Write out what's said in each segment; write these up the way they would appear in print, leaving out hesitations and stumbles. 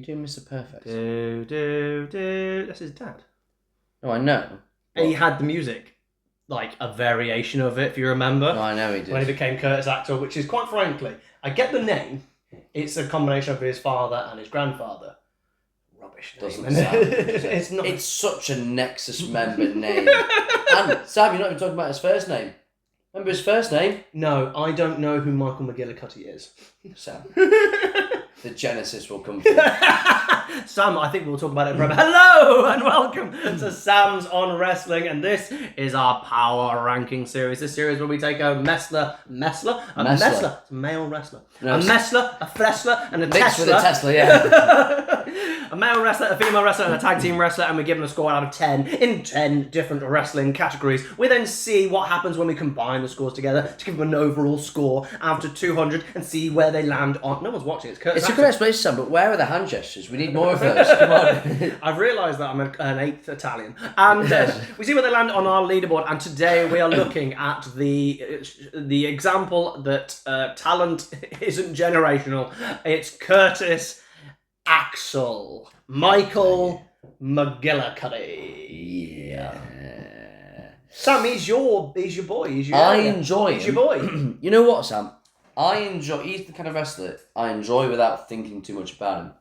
You do Mr. Perfect. That's his dad. Oh, I know. And he had the music, like a variation of it, if you remember. No, I know he did. When he became Curtis Axel, which is quite frankly, I get the name. It's a combination of his father and his grandfather. Rubbish name. Doesn't sound. It's not. It's such a Nexus member name. And Sam, you're not even talking about his first name. Remember his first name? No, I don't know who Michael McGillicuddy is. Sam. The Genesis will come through. Sam, I think we'll talk about it forever. Hello and welcome to Sam's on Wrestling, and this is our power ranking series. This series where we take a Messler, it's a male wrestler, no, a Messler, a Flessler, and a mixed Tesla. with a Tesla, yeah. A male wrestler, a female wrestler, and a tag team wrestler, and we give them a score out of 10 in 10 different wrestling categories. We then see what happens when we combine the scores together to give them an overall score out of 200 and see where they land on. No one's watching. It's Curtis. It's a good explanation, Sam, but where are the hand gestures? We need more of those. Come on. I've realised that I'm an 8th Italian. And we see where they land on our leaderboard. And today we are looking at the example that talent isn't generational. It's Curtis Axel Michael McGillicuddy. Yeah. Sam, he's your boy. I enjoy him. He's your boy. You know what, Sam? He's the kind of wrestler I enjoy without thinking too much about him.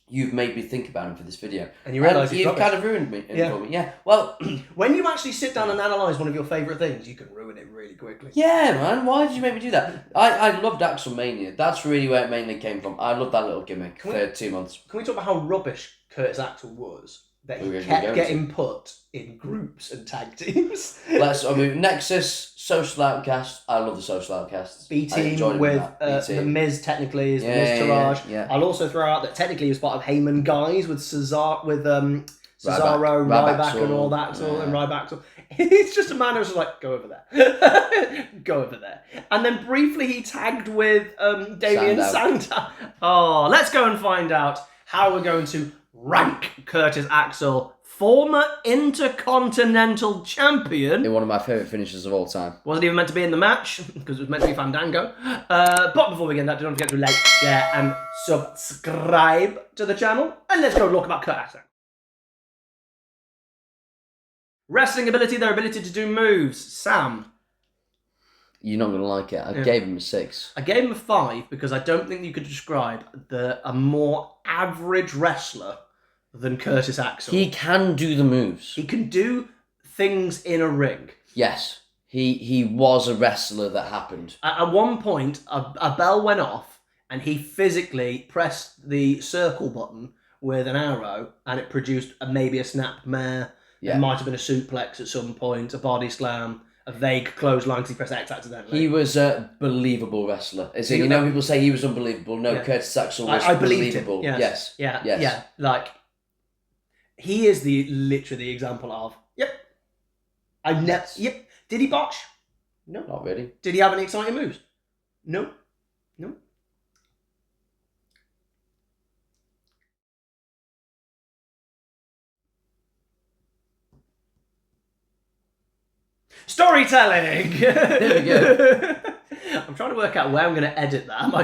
You've made me think about him for this video. And you realise you've kind of ruined me for me. Yeah. Well, when you actually sit down and analyse one of your favourite things, you can ruin it really quickly. Yeah, man. Why did you make me do that? I loved Axel Mania. That's really where it mainly came from. I loved that little gimmick for 2 months. Can we talk about how rubbish Curtis Axel was? That he kept getting put in groups and tag teams. Nexus, Social Outcast. I love the Social Outcasts. B-Team with The Miz, technically, is the Miz Taraj. Yeah. I'll also throw out that technically he was part of Heyman Guys with Cesaro, Ryback and all that, and Ryback. He's just a man who's just like, go over there. Go over there. And then briefly he tagged with Damien Sandow. Oh, let's go and find out how we're going to rank Curtis Axel, former Intercontinental Champion. They're one of my favourite finishers of all time. Wasn't even meant to be in the match, because it was meant to be Fandango. But before we get that, don't forget to like, share, and subscribe to the channel. And let's go talk about Curtis Axel. Wrestling ability, their ability to do moves. Sam. You're not going to like it. I gave him a 6. I gave him a 5 because I don't think you could describe a more average wrestler than Curtis Axel. He can do the moves. He can do things in a ring. Yes. He was a wrestler that happened. At one point, a bell went off and he physically pressed the circle button with an arrow and it produced maybe a snap mare. Yeah. It might have been a suplex at some point, a body slam, a vague clothesline because he pressed X accidentally. He was a believable wrestler. People say he was unbelievable. No, Curtis Axel was believable. Yes. Yeah. Like, he is literally the example of, yep. Did he botch? No. Not really. Did he have any exciting moves? No. Storytelling! There we go. I'm trying to work out where I'm going to edit that. Am I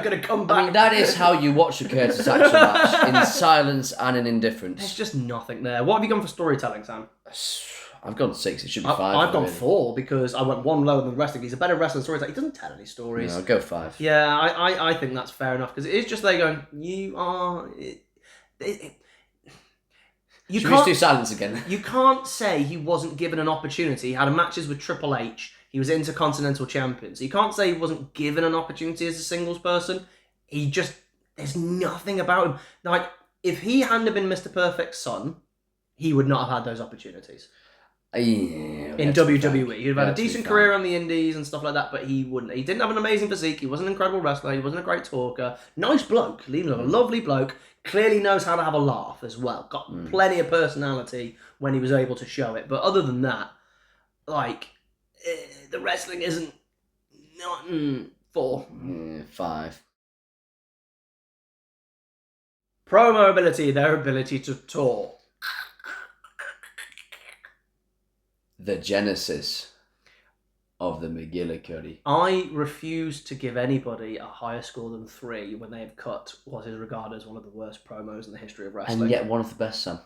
going to come back? I mean, that is how you watch a Curtis Axel match, in silence and in indifference. There's just nothing there. What have you gone for storytelling, Sam? I've gone 6. It should be 5. I've gone 4 because I went one lower than wrestling. He's a better wrestler than storyteller. He doesn't tell any stories. No, I'll go 5. Yeah, I think that's fair enough because it is just they going, you are... Should we just do silence again? You can't say he wasn't given an opportunity. He had matches with Triple H. He was Intercontinental Champion. So you can't say he wasn't given an opportunity as a singles person. There's nothing about him. Like, if he hadn't been Mr. Perfect's son, he would not have had those opportunities. In WWE. He'd have had a decent career on the indies and stuff like that, but he wouldn't. He didn't have an amazing physique. He wasn't an incredible wrestler. He wasn't a great talker. Nice bloke. A lovely bloke. Clearly knows how to have a laugh as well. Got plenty of personality when he was able to show it. But other than that, the wrestling isn't... 4. 5. Promo ability, their ability to talk. The Genesis. of the McGillicuddy. I refuse to give anybody a higher score than 3 when they have cut what is regarded as one of the worst promos in the history of wrestling. And yet one of the best, Sam.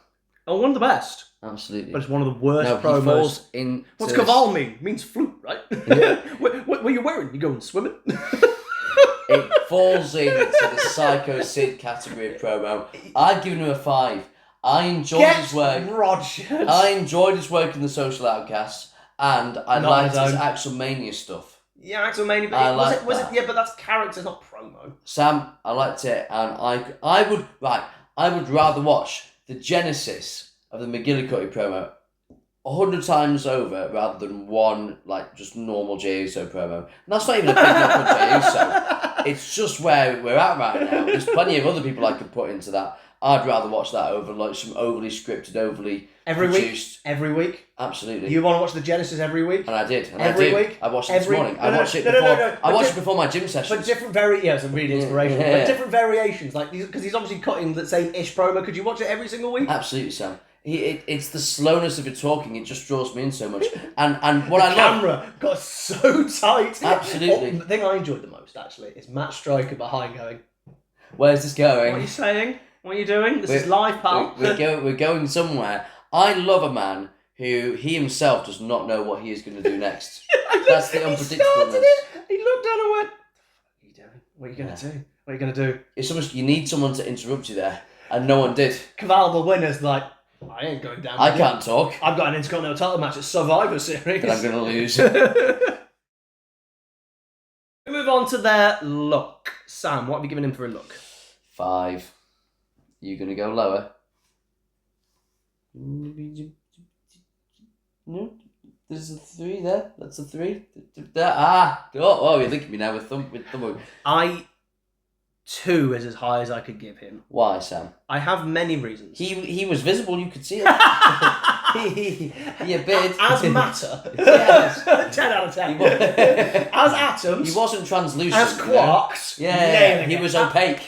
Oh, one of the best. Absolutely. But it's one of the worst promos. He falls in. What's caval mean? It means flute, right? Yeah. what are you wearing? You going swimming? It falls into the Psycho Sid category of promo. I've given him a 5. I enjoyed his work. Rogers. I enjoyed his work in the Social Outcasts, and I liked his Axel Mania stuff. Yeah, Axel Mania. But was it? Yeah, but that's character, not promo. Sam, I liked it, and I would rather watch the genesis of the McGillicuddy promo 100 times over rather than one just normal Jey Uso promo. And that's not even a big knock on Jey Uso. It's just where we're at right now. There's plenty of other people I could put into that. I'd rather watch that over some overly scripted, overly produced. Every week. Absolutely. You want to watch the Genesis every week? And I did. And every I week. I watched it this morning. I watched it before. I watched it before my gym session. But different it's a really inspirational. Yeah. But different variations, because he's obviously cutting the same ish promo. Could you watch it every single week? Absolutely, Sam. It's the slowness of it talking. It just draws me in so much. And what the camera got so tight. Absolutely. The thing I enjoyed the most actually is Matt Striker behind going, "Where's this going? What are you saying? What are you doing? This is live, pal. We're going somewhere." I love a man who he himself does not know what he is going to do next. That's the unpredictableness. He looked down and went, "What are you doing? What are you going to do? What are you going to do?" It's almost you need someone to interrupt you there, and no one did. Caval, the winner's like, "I ain't going down. I can't talk. I've got an Intercontinental title match at Survivor Series. But I'm going to lose." We move on to their look. Sam, what have you given him for a look? 5. You going to go lower? No, there's a 3 there. That's a 3. You're linking me now with thumb. 2 is as high as I could give him. Why, Sam? I have many reasons. He was visible. You could see it. Yeah, bit. As matter. Yes. 10 out of 10. As atoms. He wasn't translucent. As quarks. Yeah, he was opaque.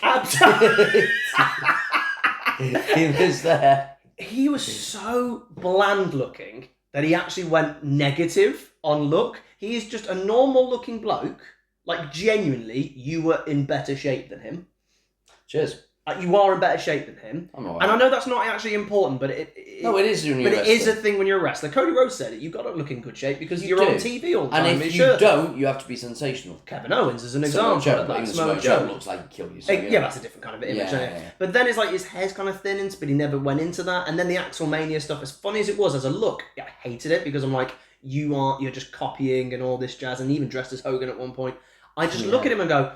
He was there. He was so bland looking that he actually went negative on look. He is just a normal looking bloke. Genuinely, you were in better shape than him. Cheers. You are in better shape than him. I'm all right. And I know that's not actually important, but it is when you're a wrestler. It is a thing when you're a wrestler. Cody Rhodes said it. You've got to look in good shape because you're on TV all the time. And if you don't, you have to be sensational. Kevin Owens is an example. Samoa Joe looks like he killed you. So yeah, that's a different kind of image. Yeah. But then it's his hair's kind of thinning, but he never went into that. And then the Axel Mania stuff, as funny as it was as a look, I hated it because I'm like, you're just copying and all this jazz, and even dressed as Hogan at one point. I just look at him and go,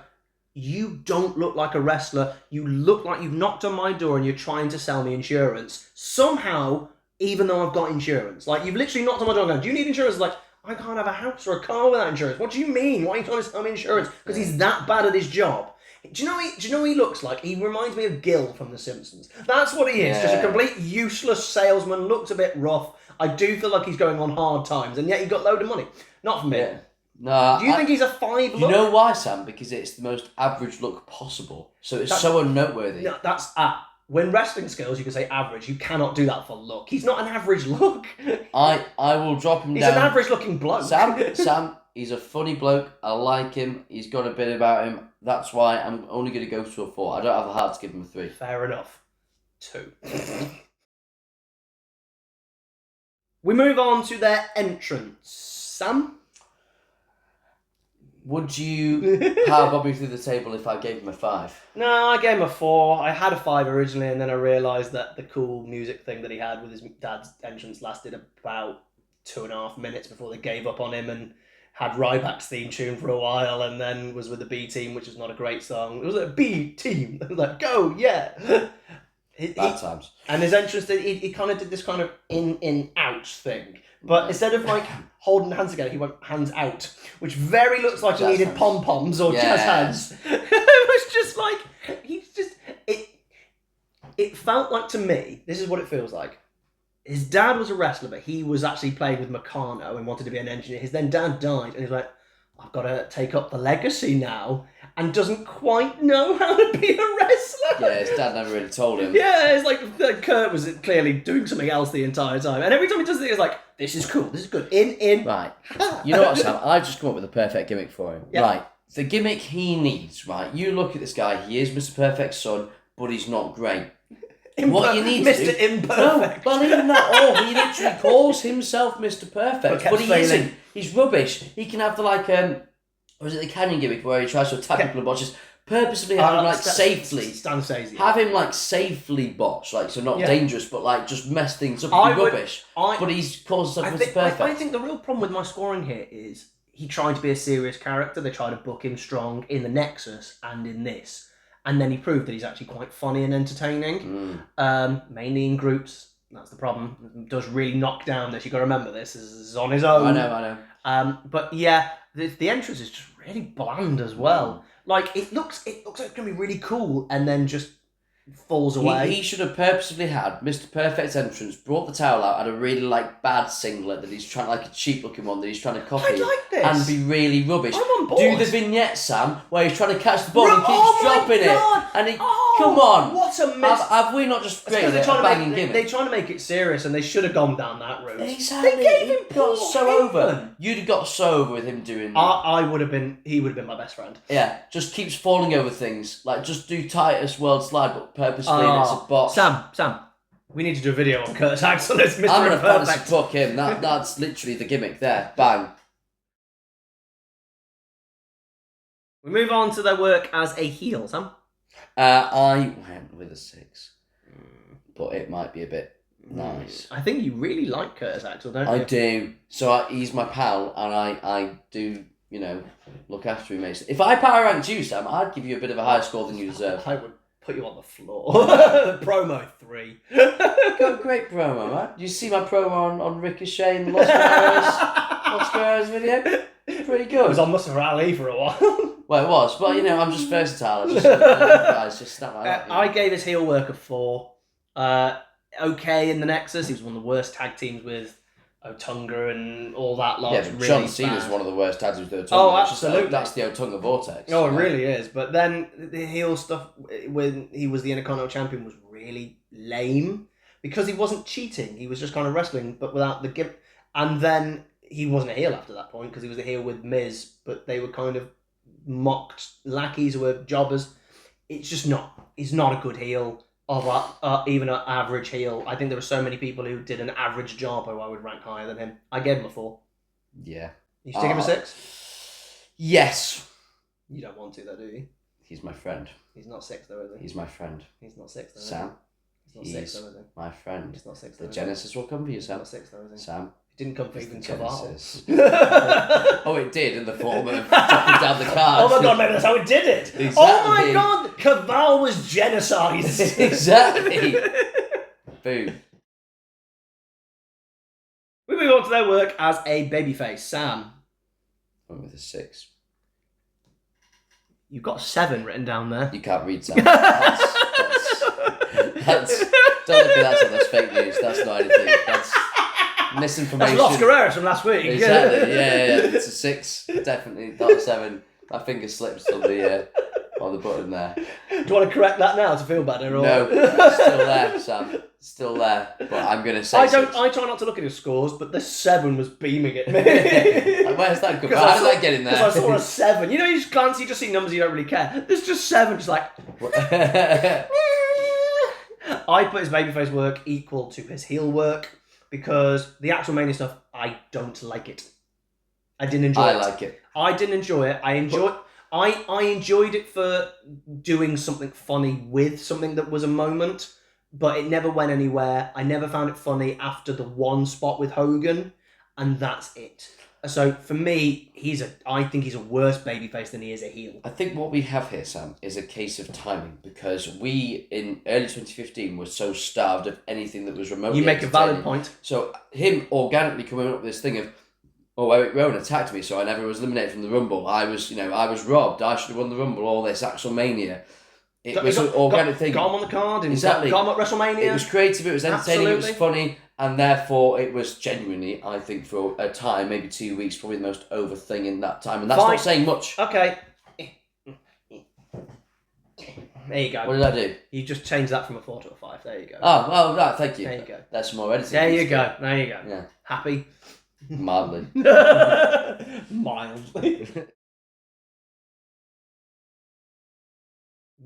you don't look like a wrestler. You look like you've knocked on my door and you're trying to sell me insurance. Somehow, even though I've got insurance. You've literally knocked on my door and gone, do you need insurance? I can't have a house or a car without insurance. What do you mean? Why are you trying to sell me insurance? Because he's that bad at his job. Do you know what he looks like? He reminds me of Gil from The Simpsons. That's what he is. Just a complete useless salesman. Looks a bit rough. I do feel like he's going on hard times, and yet he got a load of money. Not for me. Yeah. No, do you think he's a 5 look? You know why, Sam? Because it's the most average look possible. So it's so unnoteworthy. No, that's when wrestling skills, you can say average. You cannot do that for look. He's not an average look. I will drop him down. He's an average looking bloke. Sam, he's a funny bloke. I like him. He's got a bit about him. That's why I'm only going to go to a 4. I don't have a heart to give him a 3. Fair enough. 2. We move on to their entrance. Sam? Would you power Bobby through the table if I gave him a 5? No, I gave him a 4. I had a 5 originally, and then I realised that the cool music thing that he had with his dad's entrance lasted about 2.5 minutes before they gave up on him and had Ryback's theme tune for a while, and then was with the B Team, which was not a great song. It was a B Team. It was like, go, yeah. Bad times. And his entrance, he kind of did this kind of in-out thing. But instead of holding hands together, he went hands out, which very looks like he needed pom-poms or jazz hands. It was just it felt like to me, this is what it feels like. His dad was a wrestler, but he was actually playing with Meccano and wanted to be an engineer. His then dad died, and he's like, I've got to take up the legacy now. and doesn't quite know how to be a wrestler. Yeah, his dad never really told him. Yeah, it's like Kurt was clearly doing something else the entire time. And every time he does it, it's like, this is cool, this is good. In. Right. You know what, Sam? I've just come up with a perfect gimmick for him. Yeah. Right. The gimmick he needs, right? You look at this guy, he is Mr. Perfect's son, but he's not great. What you need Mr. to do... Imperfect. No, well, even that, he literally calls himself Mr. Perfect, but he isn't. He's rubbish. He can have the, like, or is it the canyon gimmick where he tries to attack people and botches? Purposely have him, like, safely. Stan says, yeah. Have him, like, safely botch, like, so not dangerous, but, like, just mess things up. Rubbish. But he's called himself Mr. Perfect. I think the real problem with my scoring here is he tried to be a serious character. They tried to book him strong in the Nexus and in this. And then he proved that he's actually quite funny and entertaining, mainly in groups. That's the problem. It does really knock down this. You've got to remember this. This is on his own. I know. But yeah, the entrance is just really bland as well. Like, it looks like it's going to be really cool and then just falls away. He should have purposely had Mr. Perfect's entrance, brought the towel out, had a really, like, bad singlet that he's trying, like a cheap looking one that he's trying to copy. I like this. And be really rubbish. I'm on board. Do the vignette, Sam, where he's trying to catch the ball and keeps dropping it. And he, come on. What a miss. Have we not just created a banging gimmick? They're trying to make it serious and they should have gone down that route. Exactly. They gave him got Paul so Heyman. over. You'd have got so over with him doing that. He would have been my best friend. Yeah, just keeps falling over things. Like, just do Titus World Slide, but purposely and it's a botch. Sam, we need to do a video on Curtis Axel as Mr. I'm going to Imperfect. fantasy book him. That's literally the gimmick there. Bang. We move on to their work as a heel, Sam. I went with a 6. But it might be a bit nice. I think you really like Curtis Axel, don't you? I do. So he's my pal, and I do, look after him. If I power ranked you, Sam, I'd give you a bit of a higher score than you deserve. I would put you on the floor. Promo 3. Got a great promo, man. You see my promo on Ricochet and the Los Guerreros video? Pretty good. It was on Mustafa Ali for a while. Well, it was, but I'm just versatile. Guys, just snap like that. I gave his heel work a 4. Okay in the Nexus. He was one of the worst tag teams with Otunga and all that lot. Yeah, but really John Cena's bad. one of the worst tags with the Otunga. Oh, absolutely. That's the Otunga vortex. Oh, it really is. But then the heel stuff when he was the Intercontinental Champion was really lame because he wasn't cheating. He was just kind of wrestling, but without the gimmick. And then he wasn't a heel after that point because he was a heel with Miz, but they were kind of mocked lackeys who were jobbers. It's just not. He's not a good heel. Even an average heel. I think there were so many people who did an average job who I would rank higher than him. I gave him a 4. Yeah. You stick him a 6? Yes. You don't want to though, do you? He's my friend. He's not 6 though, is he? He's my friend. He's not 6 though, Sam. He's not 6 though, is he? My friend. He's not 6 The though. Genesis will come for you, He's Sam. not 6 though, is he? Sam. It didn't come for even Caval. Genesis. Oh, it did in the form of dropping down the card. Oh my god, maybe that's how it did it. Exactly. Oh my god, Caval was genocided. Exactly. Boom. We move on to their work as a babyface. Sam. Went with a 6. You've got 7 written down there. You can't read, Sam. That's don't look at that, Sam. That's fake news. That's not anything. That's misinformation. That's Los Guerreros from last week. Exactly. Yeah. It's a 6. Definitely not a 7. My finger slips on the button there. Do you want to correct that now to feel better? Or? No, it's still there, Sam. It's still there. But I'm gonna say. I 6. try not to look at his scores, but the 7 was beaming at me. Like, where's that come from? How did that get in there? Because I saw a 7. You know, you just glance, you just see numbers, you don't really care. There's just 7, just like. I put his babyface work equal to his heel work because the Axel Mania stuff, I don't like it. I didn't enjoy it. I like it. I didn't enjoy it. I enjoyed it for doing something funny with something that was a moment, but it never went anywhere. I never found it funny after the one spot with Hogan, and that's it. So for me, I think he's a worse babyface than he is a heel. I think what we have here, Sam, is a case of timing because we, in early 2015, were so starved of anything that was remotely You make a valid entertaining. point. So him organically coming up with this thing of, oh, Eric Rowan attacked me, so I never was eliminated from the Rumble. I was robbed. I should have won the Rumble. All this Axel Mania. It was an organic thing. Got him on the card. Exactly. Got him at WrestleMania. It was creative. It was entertaining. Absolutely. It was funny, and therefore it was genuinely, I think, for a time, maybe 2 weeks, probably the most over thing in that time. And that's Fine. not saying much. Okay. There you go. What did I do? You just changed that from a 4 to a 5. There you go. Oh, well, right, thank you. There you go. That's some more editing. There you go. There you go. Yeah. Happy? Mildly. Mildly.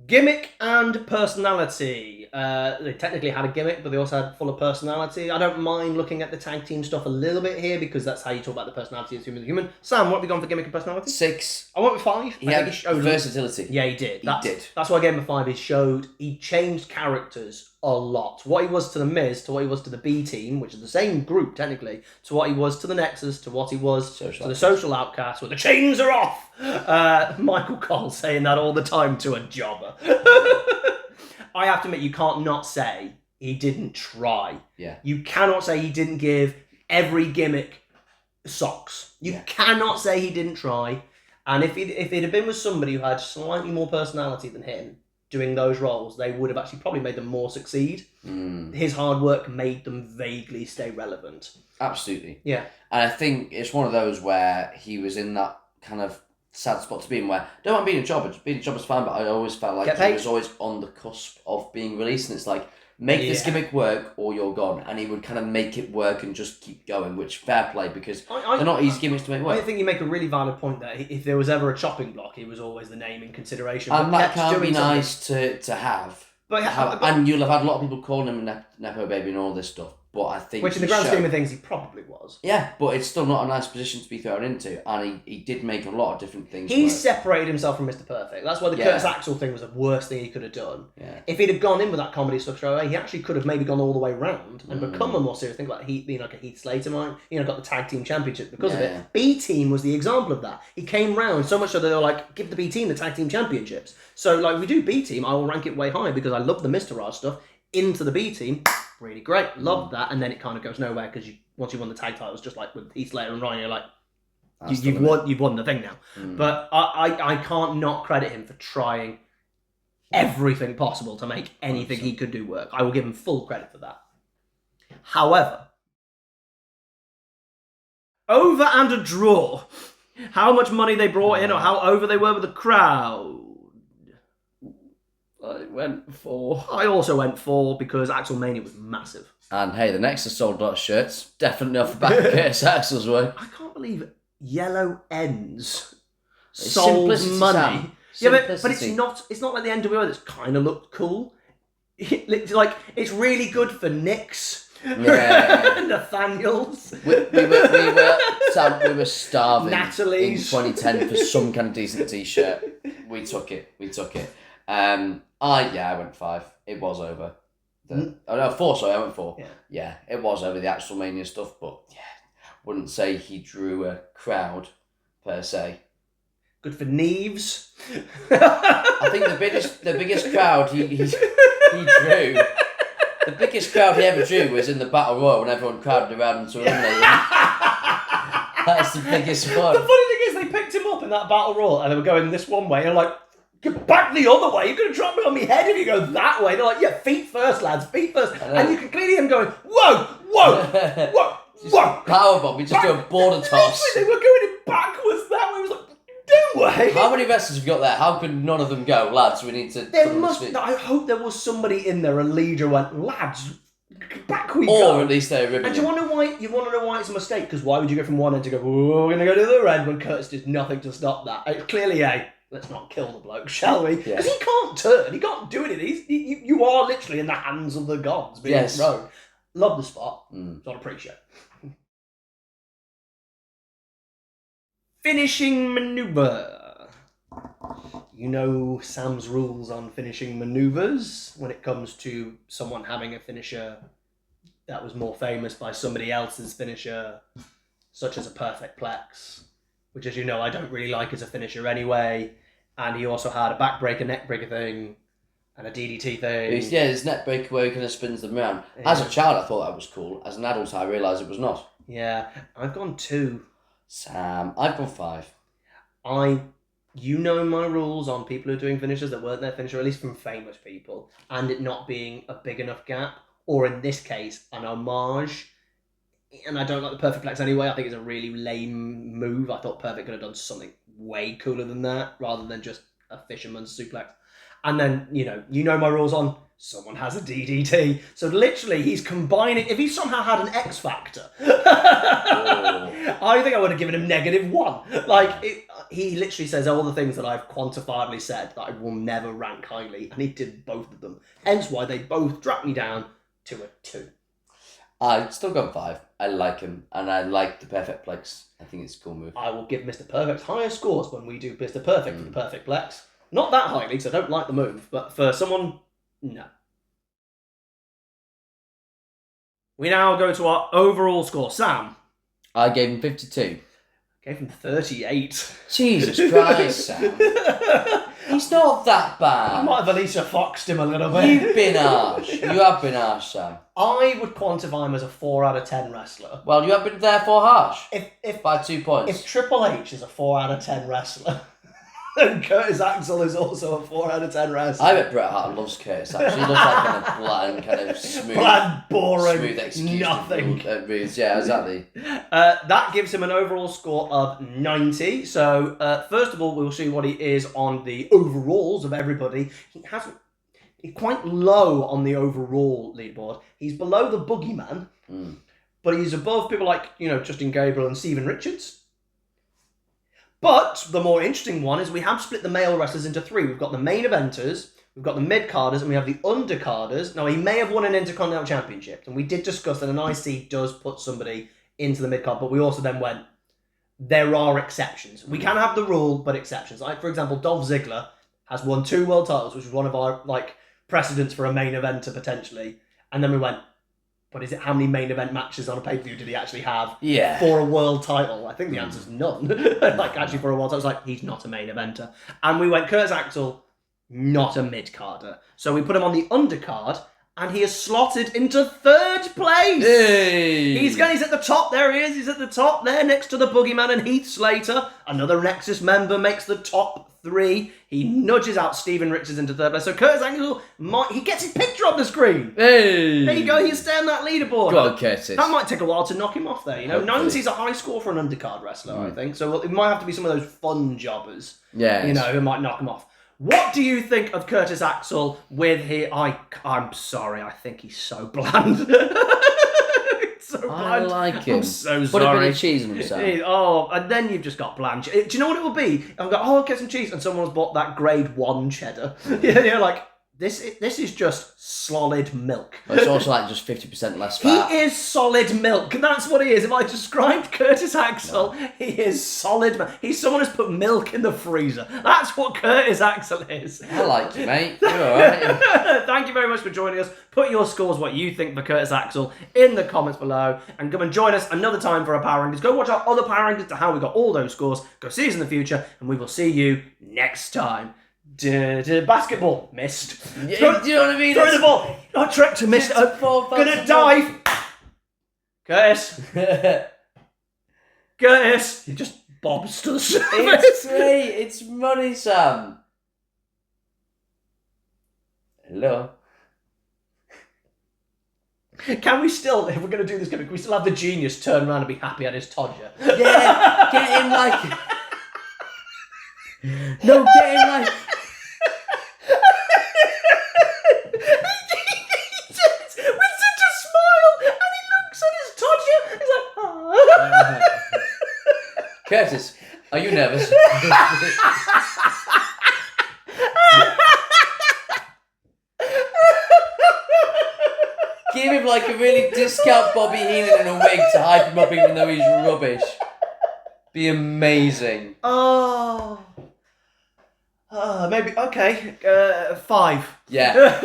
Gimmick and personality. They technically had a gimmick, but they also had full of personality. I don't mind looking at the tag team stuff a little bit here because that's how you talk about the personality of human to human. Sam, what have you gone for gimmick and personality? 6. I went with 5. He had versatility. Yeah, he did. He did. That's why I gave him a 5. He changed characters a lot. What he was to the Miz, to what he was to the B Team, which is the same group technically, to what he was to the Nexus, to what he was to the Social Outcast, where the chains are off. Michael Cole saying that all the time to a jobber. I have to admit, you can't not say he didn't try. Yeah. You cannot say he didn't give every gimmick socks. You cannot say he didn't try. And if it had been with somebody who had slightly more personality than him doing those roles, they would have actually probably made them more succeed. His hard work made them vaguely stay relevant. Absolutely. Yeah. And I think it's one of those where he was in that kind of sad spot to be in where, don't mind being a jobber, being a jobber's fine, but I always felt like he was always on the cusp of being released, and it's like, make this gimmick work or you're gone. And he would kind of make it work and just keep going, which fair play, because they're not easy gimmicks to make work. I think you make a really valid point there. If there was ever a chopping block, he was always the name in consideration. And that can be nice to have. But and you'll have had a lot of people calling him a Nepo baby and all this stuff. But I think... Which in the grand scheme of things, he probably was. Yeah, but it's still not a nice position to be thrown into. And he did make a lot of different things He work. separated himself from Mr. Perfect. That's why the Curtis Axel thing was the worst thing he could have done. Yeah. If he'd have gone in with that comedy stuff straight away, he actually could have maybe gone all the way round and become a more serious thing, like Heath being like a Heath Slater might. Got the tag team championship because of it. B Team was the example of that. He came round so much so that they were like, give the B Team the tag team championships. So like we do B Team, I will rank it way high because I love the Mr. Raj stuff. Into the B Team, really great, loved that, and then it kind of goes nowhere because once you won the tag titles, just like with Heath Slater and Ryan, you're like, you've won the thing now. But I can't not credit him for trying everything possible to make anything he could do work. I will give him full credit for that. However, over and a draw. How much money they brought in or how over they were with the crowd. I went 4. I also went 4 because Axel Mania was massive. And hey, the Nexus sold a lot of shirts. Definitely off the back of Curtis Axel's way. I can't believe Yellow Ends sold money. Sam. But it's not like the NWO that's kind of looked cool. It's really good for Nick's. Nathaniel's. We were starving Natalie's. in 2010 for some kind of decent t-shirt. We took it. I went 5. It was over. 4, sorry, I went 4. Yeah, it was over the Axel Mania stuff, but wouldn't say he drew a crowd per se. Good for Neves. I think the biggest crowd he drew, the biggest crowd he ever drew was in the Battle Royal when everyone crowded around him to eliminate him. That's the biggest one. The funny thing is, they picked him up in that Battle Royal and they were going this one way, and like, get back the other way. You're going to drop me on my head if you go that way. They're like, yeah, feet first, lads, feet first. And you can clearly hear him going, whoa. Powerbomb, we just do a border toss. They were going backwards that way. It was like, no way. How many wrestlers have you got there? How could none of them go? Lads, we need to... I hope there was somebody in there, a leader went, lads, back we go. Or at least they're ribbing. And do you want to know why it's a mistake? Because why would you go from one end to go, we're going to go to the other end when Curtis did nothing to stop that? It's clearly let's not kill the bloke, shall we? Because he can't turn. He can't do anything. You are literally in the hands of the gods being thrown. Love the spot. Don't appreciate. Finishing maneuver. You know Sam's rules on finishing maneuvers when it comes to someone having a finisher that was more famous by somebody else's finisher, such as a perfect plex, which, as you know, I don't really like as a finisher anyway. And he also had a backbreaker, neckbreaker thing, and a DDT thing. Yeah, his neckbreaker where he kind of spins them around. Yeah. As a child, I thought that was cool. As an adult, I realised it was not. Yeah, I've gone 2. Sam, I've gone 5. You know my rules on people who are doing finishers that weren't their finisher, at least from famous people, and it not being a big enough gap, or in this case, an homage. And I don't like the perfect plex anyway. I think it's a really lame move. I thought Perfect could have done something way cooler than that, rather than just a fisherman's suplex. And then, you know my rules on someone has a DDT. So literally, he's combining. If he somehow had an X Factor, I think I would have given him -1. Like, he literally says all the things that I've quantifiably said that I will never rank highly, and he did both of them. Hence why they both dropped me down to a 2. I've still got 5. I like him, and I like the Perfect Plex. I think it's a cool move. I will give Mr. Perfect higher scores when we do Mr. Perfect for the Perfect Plex. Not that highly, because I don't like the move, but for someone, no. We now go to our overall score. Sam? I gave him 52. Gave him 38. Jesus Christ, Sam. He's not that I bad. might have Alicia Foxed him a little bit. You've been harsh. You have been harsh, Sam. I would quantify him as a 4 out of 10 wrestler. Well, you have been therefore harsh. If By 2 points. If Triple H is a 4 out of 10 wrestler, and Curtis Axel is also a 4 out of 10 wrestler. I bet Bret Hart loves Curtis, actually. He looks like kind of bland, kind of smooth. Bland, boring, smooth execution. nothing. Yeah, exactly. That gives him an overall score of 90. So, first of all, we'll see what he is on the overalls of everybody. He's quite low on the overall leaderboard. He's below the Boogeyman, but he's above people like, Justin Gabriel and Steven Richards. But the more interesting one is we have split the male wrestlers into 3. We've got the main eventers, we've got the mid-carders, and we have the undercarders. Now, he may have won an Intercontinental Championship, and we did discuss that an IC does put somebody into the mid-card, but we also then went, there are exceptions. We can have the rule, but exceptions. Like, for example, Dolph Ziggler has won 2 world titles, which is one of our, precedents for a main eventer, potentially. And then we went, but is it how many main event matches on a pay-per-view did he actually have for a world title? I think the answer's none. Actually for a world title, it's like, he's not a main eventer. And we went, Curtis Axel, not a mid-carder. So we put him on the undercard, and he is slotted into 3rd place. Hey! He's at the top, there he is, he's at the top there, next to the Boogeyman and Heath Slater. Another Nexus member makes the top 3. He nudges out Steven Richards into 3rd place. So Curtis Axel, he gets his picture on the screen. Hey! There you go, he's staying on that leaderboard. Go on, Curtis. That might take a while to knock him off there, 90 is a high score for an undercard wrestler, I think. So it might have to be some of those fun jobbers, who might knock him off. What do you think of Curtis Axel with his... I'm sorry, I think he's so bland. So bland. I like him. I'm so Put a sorry. bit of cheese on himself. And then you've just got bland. Do you know what it will be? I'll go, I'll get some cheese, and someone's bought that grade 1 cheddar. This is just solid milk. But it's also just 50% less fat. He is solid milk. That's what he is. If I described Curtis Axel, he is solid milk. He's someone who's put milk in the freezer. That's what Curtis Axel is. I like you, mate. You're alright. Thank you very much for joining us. Put your scores, what you think for Curtis Axel, in the comments below. And come and join us another time for our Power Rankings. Go watch our other Power Rankings to how we got all those scores. Go see us in the future. And we will see you next time. Basketball missed. Yeah, do you know what I mean? Throw the ball. Not trick to miss. Gonna dive. Curtis. Curtis. He just bobs to the surface. It's great. It's money, Sam. Hello. Can we still, if we're going to do this gimmick, can we still have the genius turn around and be happy at his Todger? Yeah, get him No, get him Curtis, are you nervous? Give him a really discount Bobby Heenan in a wig to hype him up even though he's rubbish. Be amazing. Maybe, okay, 5. Yeah.